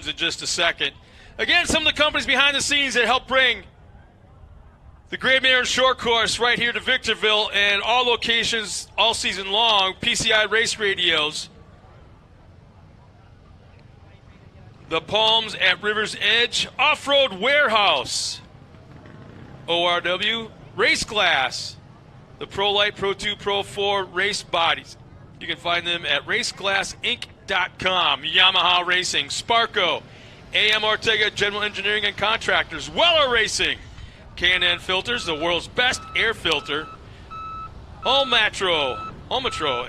in just a second. Again, some of the companies behind the scenes that help bring the Great Marion Short Course right here to Victorville and all locations all season long. PCI Race Radios. The Palms at River's Edge. Off-Road Warehouse. ORW. Race Glass. The Pro Light, Pro 2, Pro 4 race bodies. You can find them at raceglassinc.com. Yamaha Racing. Sparco. AM Ortega General Engineering and Contractors. Weller Racing. K&N Filters, the world's best air filter. Hometro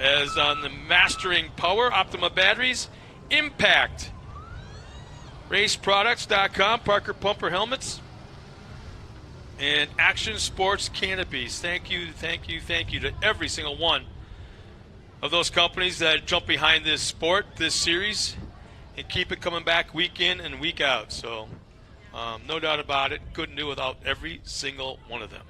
as on the Mastering Power. Optima Batteries. Impact. RaceProducts.com. Parker Pumper Helmets. And Action Sports Canopies. Thank you to every single one of those companies that jump behind this sport, this series, and keep it coming back week in and week out. So no doubt about it, couldn't do without every single one of them.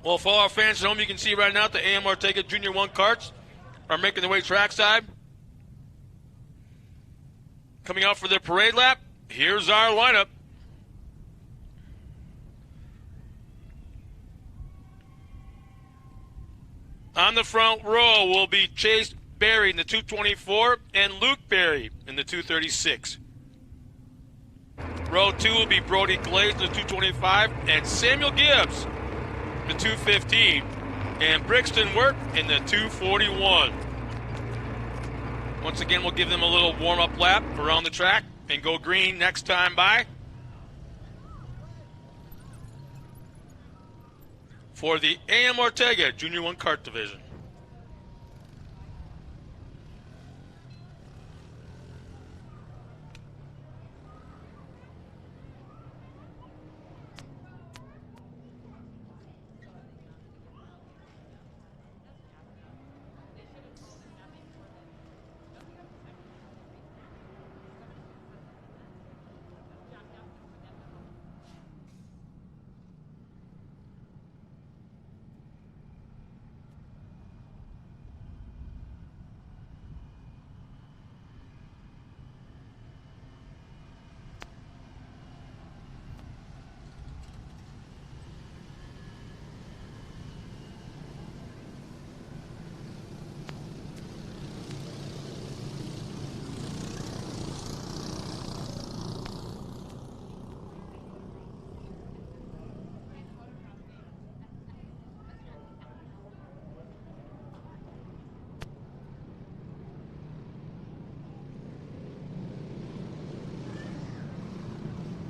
Well, for all our fans at home, you can see right now the AM Ortega Junior 1 karts are making their way trackside. Coming out for their parade lap, here's our lineup. On the front row will be Chase Berry in the 224 and Luke Berry in the 236. Row 2 will be Brody Glaze in the 225 and Samuel Gibbs the 215, and Brixton Wirt in the 241. Once again, we'll give them a little warm-up lap around the track and go green next time by. For the AM Ortega Junior 1 Kart Division.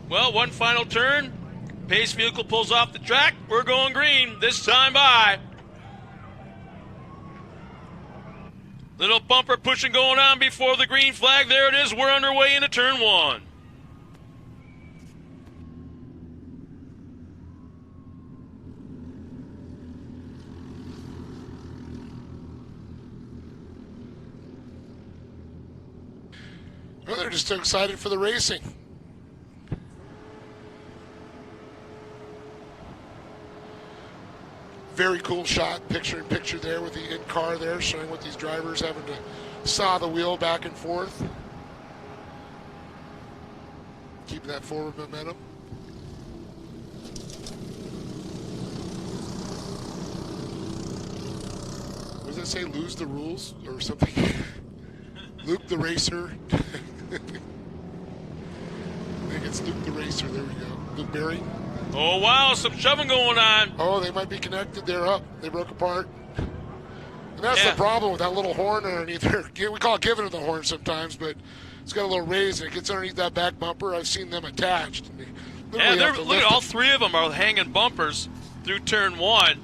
Well, one final turn. Pace vehicle pulls off the track. We're going green this time by. Little bumper pushing going on before the green flag. There it is. We're underway into turn 1. Well, they're just excited for the racing. Very cool shot, picture-in-picture there with the in-car there, showing what these drivers having to saw the wheel back and forth. Keeping that forward momentum. What does that say, lose the rules or something? Luke the Racer. I think it's Luke the Racer, there we go. Luke Berry. Oh, wow, some shoving going on. Oh, they might be connected. They're up. They broke apart. And that's the problem with that little horn underneath there. We call it giving it the horn sometimes, but it's got a little raise and it gets underneath that back bumper. I've seen them attached. Yeah, look at all three of them are hanging bumpers through turn 1.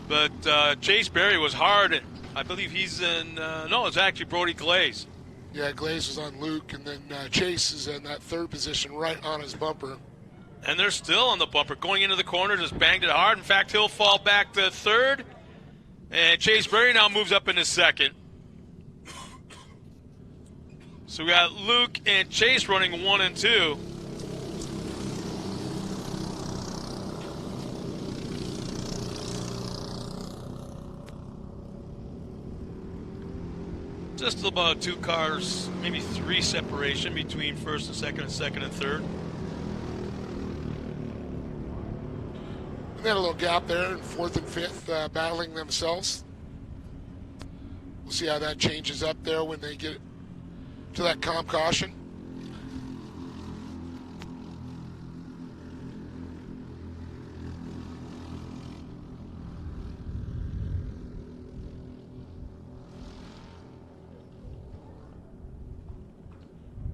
But Chase Berry was hard. I believe he's in, no, it's actually Brody Glaze. Yeah, Glaze was on Luke, and then Chase is in that third position right on his bumper. And they're still on the bumper. Going into the corner, just banged it hard. In fact, he'll fall back to third. And Chase Berry now moves up into second. So we got Luke and Chase running 1 and 2. Just about 2 cars, maybe 3 separation between first and second and third. And then a little gap there in fourth and fifth, battling themselves. We'll see how that changes up there when they get to that comp caution.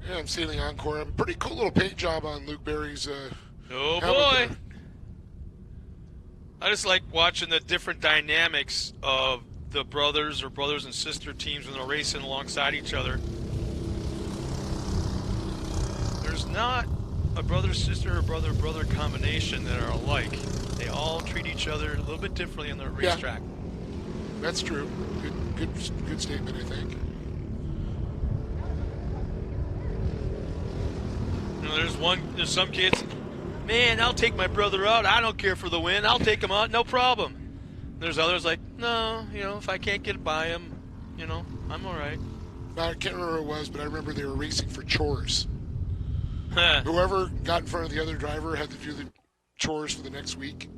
Yeah, I'm seeing the Encore. A pretty cool little paint job on Luke Berry's. Oh boy! There. I just like watching the different dynamics of the brothers or brothers and sister teams when they're racing alongside each other. There's not a brother-sister or brother-brother combination that are alike. They all treat each other a little bit differently on the racetrack. Yeah, that's true. Good statement, I think. You know, there's some kids, man, I'll take my brother out. I don't care for the win. I'll take him out, no problem. There's others like, no, you know, if I can't get by him, you know, I'm all right. I can't remember who it was, but I remember they were racing for chores. Whoever got in front of the other driver had to do the chores for the next week.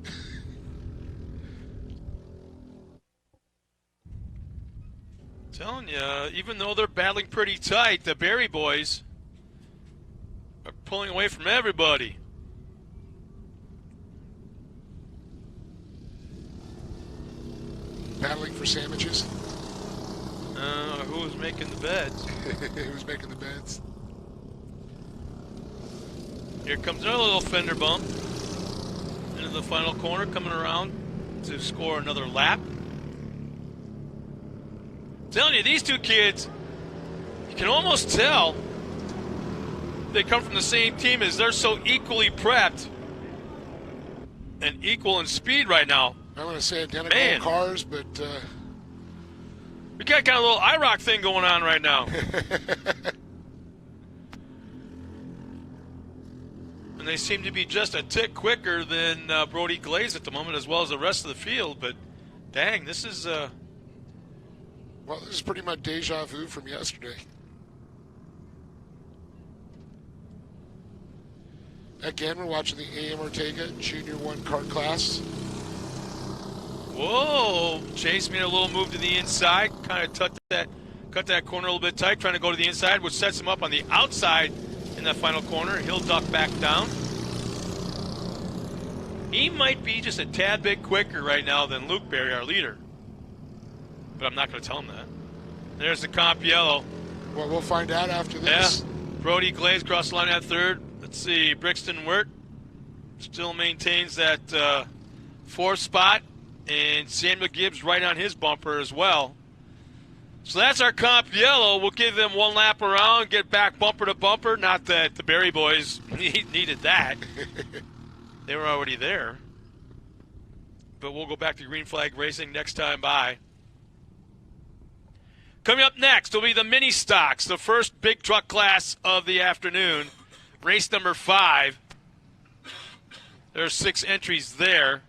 Telling you, even though they're battling pretty tight, the Berry boys are pulling away from everybody. Battling for sandwiches. Who was making the beds? Who was making the beds? Here comes another little fender bump into the final corner, coming around to score another lap. I'm telling you, these two kids, you can almost tell they come from the same team as they're so equally prepped and equal in speed right now. I'm going to say identical cars, but... we got kind of a little IROC thing going on right now. And they seem to be just a tick quicker than Brody Glaze at the moment, as well as the rest of the field. But, dang, this is... Well, this is pretty much deja vu from yesterday. Again, we're watching the AM Ortega Junior 1 kart class. Whoa! Chase made a little move to the inside, kind of cut that corner a little bit tight, trying to go to the inside, which sets him up on the outside in that final corner. He'll duck back down. He might be just a tad bit quicker right now than Luke Berry, our leader. But I'm not going to tell him that. There's the comp yellow. Well, we'll find out after this. Yeah. Brody Glaze cross the line at third. Let's see. Brixton Wirt still maintains that fourth spot. And Samuel Gibbs right on his bumper as well. So that's our comp yellow. We'll give them one lap around, get back bumper to bumper. Not that the Berry boys needed that. They were already there. But we'll go back to green flag racing next time by. Coming up next will be the mini stocks, the first big truck class of the afternoon. Race number 5. There are 6 entries there.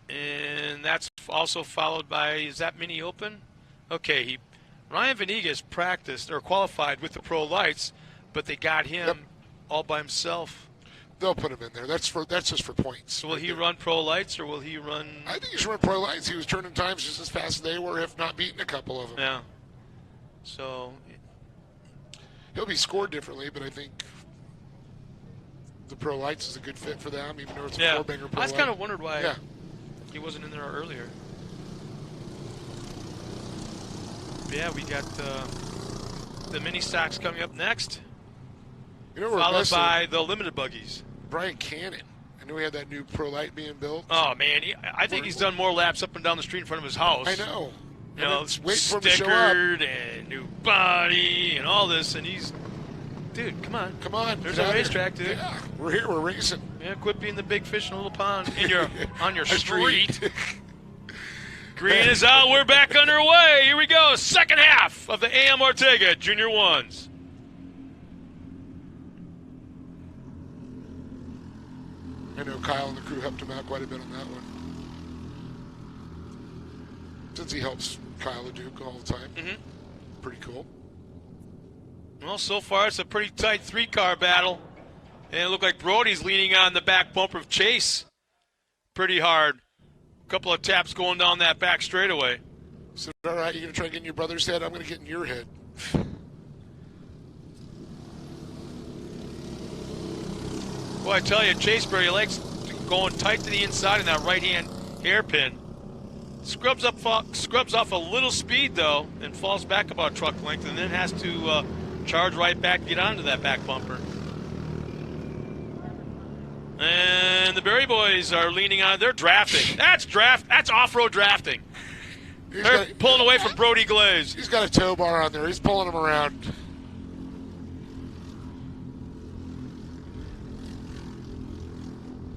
And that's also followed by, is that mini open? Okay, Ryan Venegas practiced or qualified with the Pro Lights, but they got him all by himself. They'll put him in there. That's just for points. So will he run Pro Lights or will he run? I think he should run Pro Lights. He was turning times just as fast as they were, if not beating a couple of them. Yeah. So he'll be scored differently, but I think the Pro Lights is a good fit for them, even though it's a 4-banger Pro I just kind of wondered why. Yeah. He wasn't in there earlier. Yeah, we got the mini stocks coming up next. You know, followed by the limited buggies. Brian Cannon. I know he had that new Pro Light being built. Oh, man. I think he's done more laps up and down the street in front of his house. I know. You know, wait for him to show up. stickered and new body and all this, and he's, dude, come on. Come on. There's a racetrack, dude. Yeah, we're here. We're racing. Yeah, quit being the big fish in a little pond on your street. Green is out. We're back underway. Here we go. Second half of the AM Ortega Junior Ones. I know Kyle and the crew helped him out quite a bit on that one. Since he helps Kyle the Duke all the time. Mm-hmm. Pretty cool. Well, so far it's a pretty tight three-car battle. And it looked like Brody's leaning on the back bumper of Chase pretty hard. A couple of taps going down that back straightaway. So, all right, you're going to try to get in your brother's head? I'm going to get in your head. Well, I tell you, Chaseberry likes going tight to the inside in that right-hand hairpin. Scrubs off a little speed, though, and falls back about truck length, and then has to charge right back to get onto that back bumper. And the Berry Boys are leaning on. They're drafting. That's off-road drafting. They're pulling away from Brody Glaze. He's got a tow bar on there. He's pulling him around.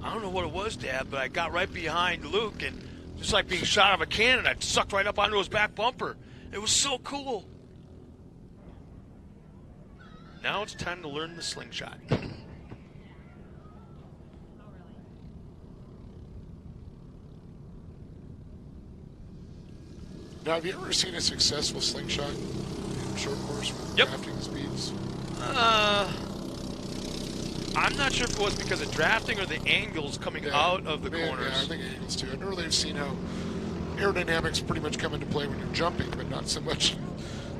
I don't know what it was, Dad, but I got right behind Luke, and just like being shot out of a cannon, I sucked right up onto his back bumper. It was so cool. Now it's time to learn the slingshot. Now, have you ever seen a successful slingshot in short course with drafting speeds? I'm not sure if it was because of drafting or the angles coming out of the corners. Yeah, I think angles too. I know they've seen how aerodynamics pretty much come into play when you're jumping, but not so much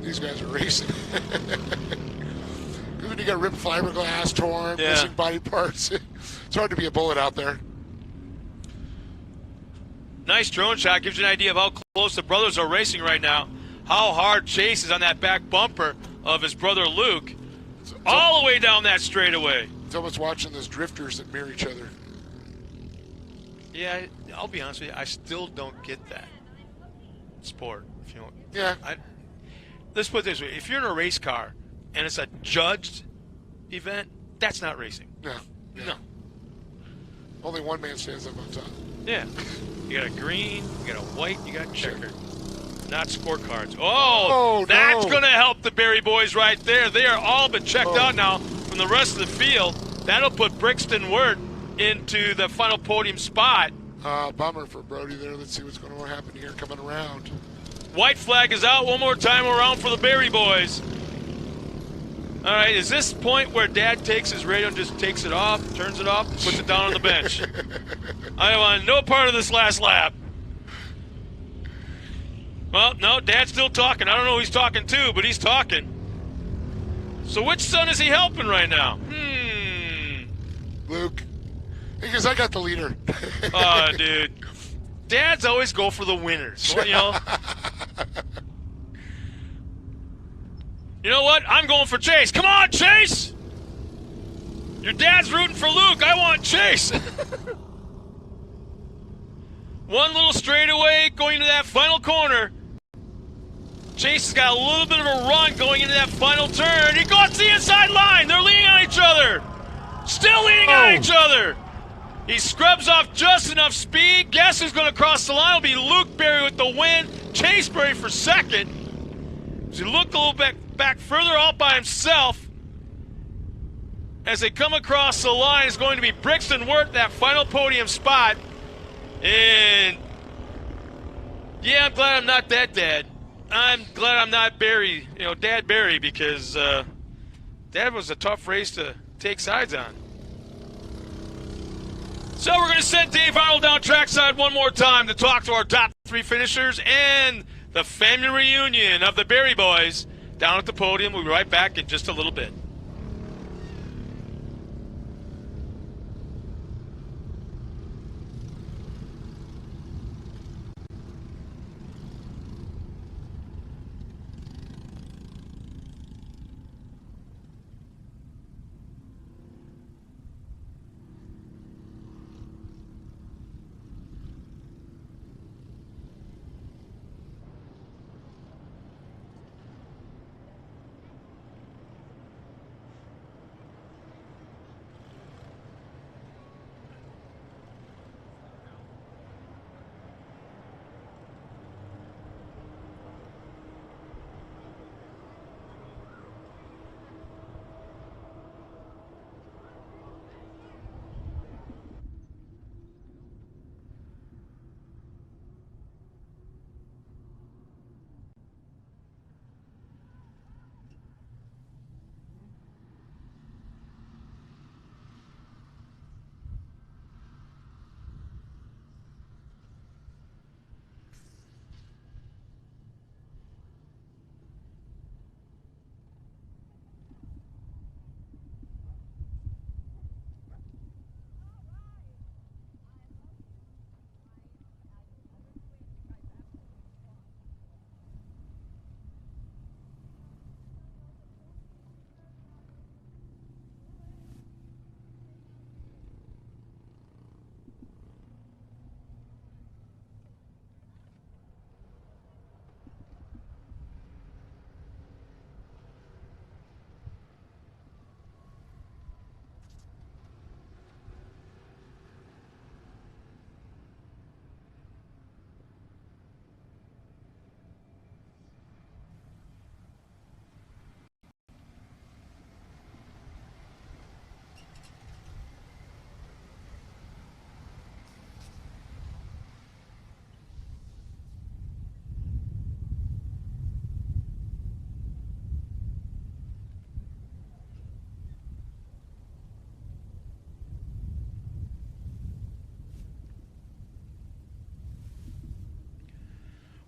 these guys are racing. Because when you got ripped fiberglass, torn, missing body parts, it's hard to be a bullet out there. Nice drone shot. Gives you an idea of how close the brothers are racing right now. How hard Chase is on that back bumper of his brother Luke. All the way down that straightaway. It's almost watching those drifters that mirror each other. Yeah, I'll be honest with you. I still don't get that sport. If you know, yeah. Let's put it this way. If you're in a race car and it's a judged event, that's not racing. No. No. Only one man stands up on top. Yeah. You got a green, you got a white, you got checkered. Not scorecards. Oh, that's going to help the Berry Boys right there. They are all but checked out now from the rest of the field. That'll put Brixton Wirt into the final podium spot. Bummer for Brody there. Let's see what's going to happen here coming around. White flag is out one more time around for the Berry Boys. All right, is this point where Dad takes his radio and just takes it off, turns it off, puts it down on the bench? I want no part of this last lap. Well, no, Dad's still talking. I don't know who he's talking to, but he's talking. So which son is he helping right now? Luke. Because I got the leader. Oh, dude. Dads always go for the winners. Well, you know. You know what? I'm going for Chase. Come on, Chase! Your dad's rooting for Luke. I want Chase. One little straightaway going to that final corner. Chase has got a little bit of a run going into that final turn. He goes to the inside line. They're leaning on each other. Still leaning on each other. He scrubs off just enough speed. Guess who's going to cross the line? It'll be Luke Berry with the win. Chase Berry for second. As he looked a little bit back further out by himself. As they come across the line, it's going to be Brixton Wirt, that final podium spot. And yeah, I'm glad I'm not that dad. I'm glad I'm not Barry, Dad Barry, because Dad was a tough race to take sides on. So we're going to send Dave Arnold down trackside one more time to talk to our top three finishers and the family reunion of the Berry Boys down at the podium. We'll be right back in just a little bit.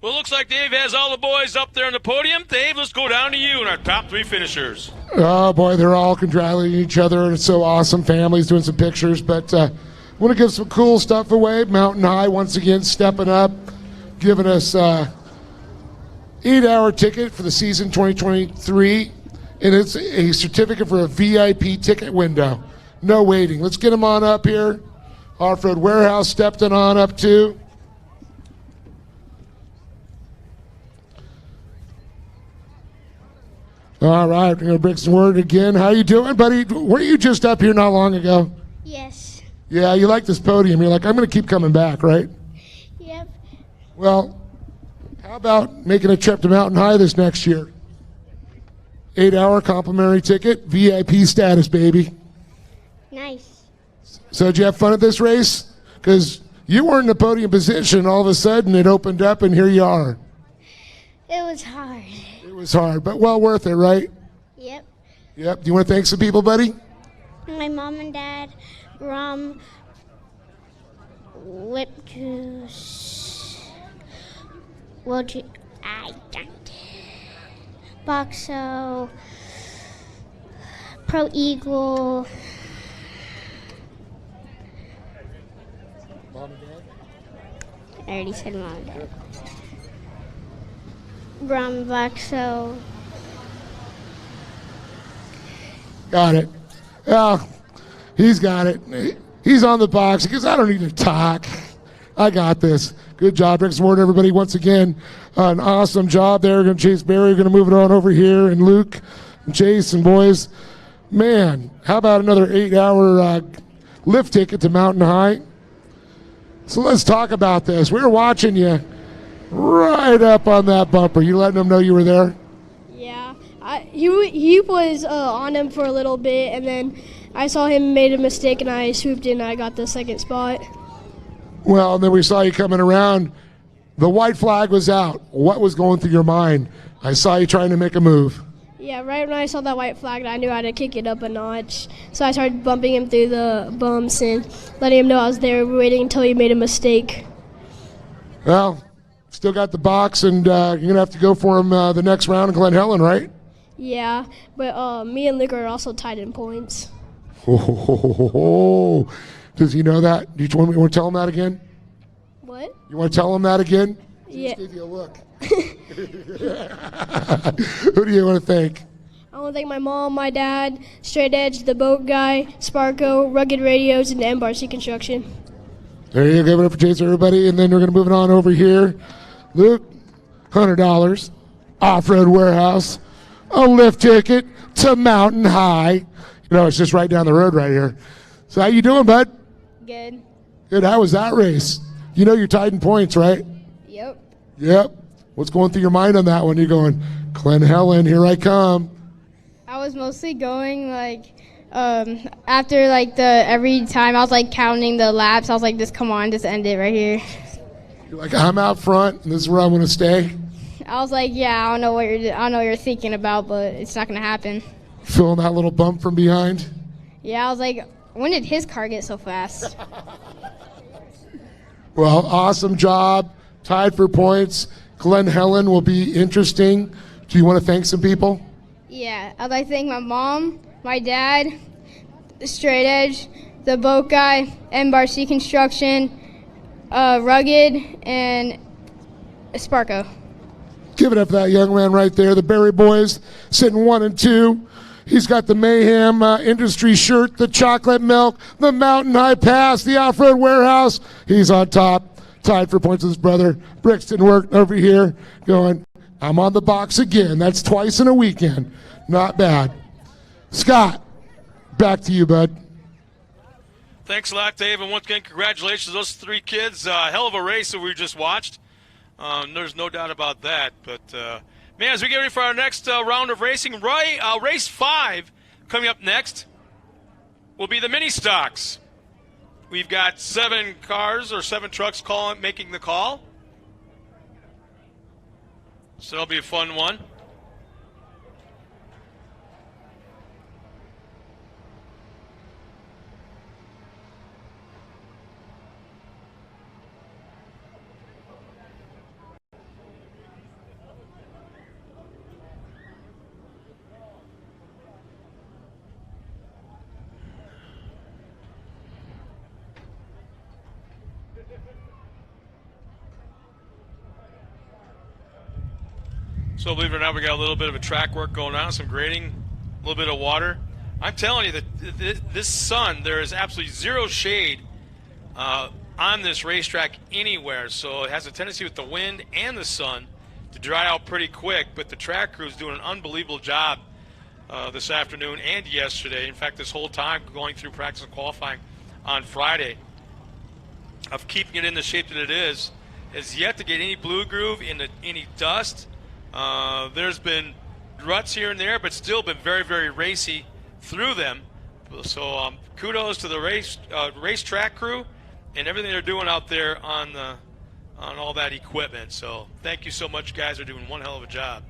Well, it looks like Dave has all the boys up there on the podium. Dave, let's go down to you and our top 3 finishers. Oh, boy, they're all congratulating each other, and it's so awesome. Families doing some pictures, but I want to give some cool stuff away. Mountain High, once again, stepping up, giving us 8-hour ticket for the season 2023, and it's a certificate for a VIP ticket window. No waiting. Let's get them on up here. Off-Road Warehouse stepped on up, too. All right, we're going to bring some word again. How you doing, buddy? Were you just up here not long ago? Yes. Yeah, you like this podium. You're like, I'm going to keep coming back, right? Yep. Well, how about making a trip to Mountain High this next year? 8-hour complimentary ticket, VIP status, baby. Nice. So did you have fun at this race? Because you were in the podium position, all of a sudden it opened up, and here you are. It was hard. It was hard, but well worth it, right? Yep. Yep. Do you want to thank some people, buddy? My mom and dad, rum, whip juice, I don't. Boxo, Pro Eagle. Mom and dad? I already said mom and dad. Rum, Boxo. Got it. Oh, he's got it. He's on the box because I don't need to talk. I got this. Good job, Rick Ward, everybody. Once again, an awesome job there. Going to Chase Berry. Going to move it on over here, and Luke, and Chase, and boys. Man, how about another 8-hour lift ticket to Mountain High? So let's talk about this. We were watching you right up on that bumper. You letting them know you were there? Yeah, he was on him for a little bit, and then I saw him made a mistake, and I swooped in, and I got the second spot. Well, and then we saw you coming around. The white flag was out. What was going through your mind? I saw you trying to make a move. Yeah, right when I saw that white flag, I knew I had to kick it up a notch. So I started bumping him through the bumps and letting him know I was there, waiting until he made a mistake. Well, still got the box, and you're going to have to go for him the next round in Glen Helen, right? Yeah, but me and Luke are also tied in points. Oh, does he know that? Do you want to tell him that again? What? You want to tell him that again? Yeah. Just gave you a look. Who do you want to thank? I want to thank my mom, my dad, Straight Edge, the Boat Guy, Sparko, Rugged Radios, and MRC Construction. There you go. Give it up for Chase, everybody. And then we're going to move it on over here. Luke, $100. Off-Road Warehouse. A lift ticket to Mountain High. You know, it's just right down the road right here. So how you doing, bud? Good. Good. How was that race? You know you're tied in points, right? Yep. Yep. What's going through your mind on that one? You're going, Glen Helen, here I come. I was mostly going after every time I was counting the laps. I was like, just come on, just end it right here. You're like, I'm out front, and this is where I'm going to stay. I was like, yeah, I don't know what you're thinking about, but it's not gonna happen. Feeling that little bump from behind. Yeah, I was like, when did his car get so fast? Well, awesome job. Tied for points. Glen Helen will be interesting. Do you want to thank some people? Yeah, I'd like to thank my mom, my dad, Straight Edge, the Boat Guy, MRC Construction, Rugged, and Sparko. Give it up for that young man right there. The Berry Boys sitting 1 and 2. He's got the Mayhem Industry shirt, the chocolate milk, the Mountain High Pass, the Off-Road Warehouse. He's on top. Tied for points with his brother. Brixton worked over here going, I'm on the box again. That's twice in a weekend. Not bad. Scott, back to you, bud. Thanks a lot, Dave, and once again, congratulations to those 3 kids. Hell of a race that we just watched. There's no doubt about that. But, man, as we get ready for our next round of racing, race 5 coming up next will be the mini stocks. We've got 7 cars or 7 trucks making the call. So that'll be a fun one. So believe it or not, we got a little bit of a track work going on, some grading, a little bit of water. I'm telling you that this sun, there is absolutely zero shade on this racetrack anywhere. So it has a tendency with the wind and the sun to dry out pretty quick. But the track crew is doing an unbelievable job this afternoon and yesterday. In fact, this whole time going through practice and qualifying on Friday of keeping it in the shape that it is yet to get any blue groove, any dust. There's been ruts here and there, but still been very, very racy through them. So kudos to the racetrack crew and everything they're doing out there on all that equipment. So thank you so much, guys. Are doing one hell of a job.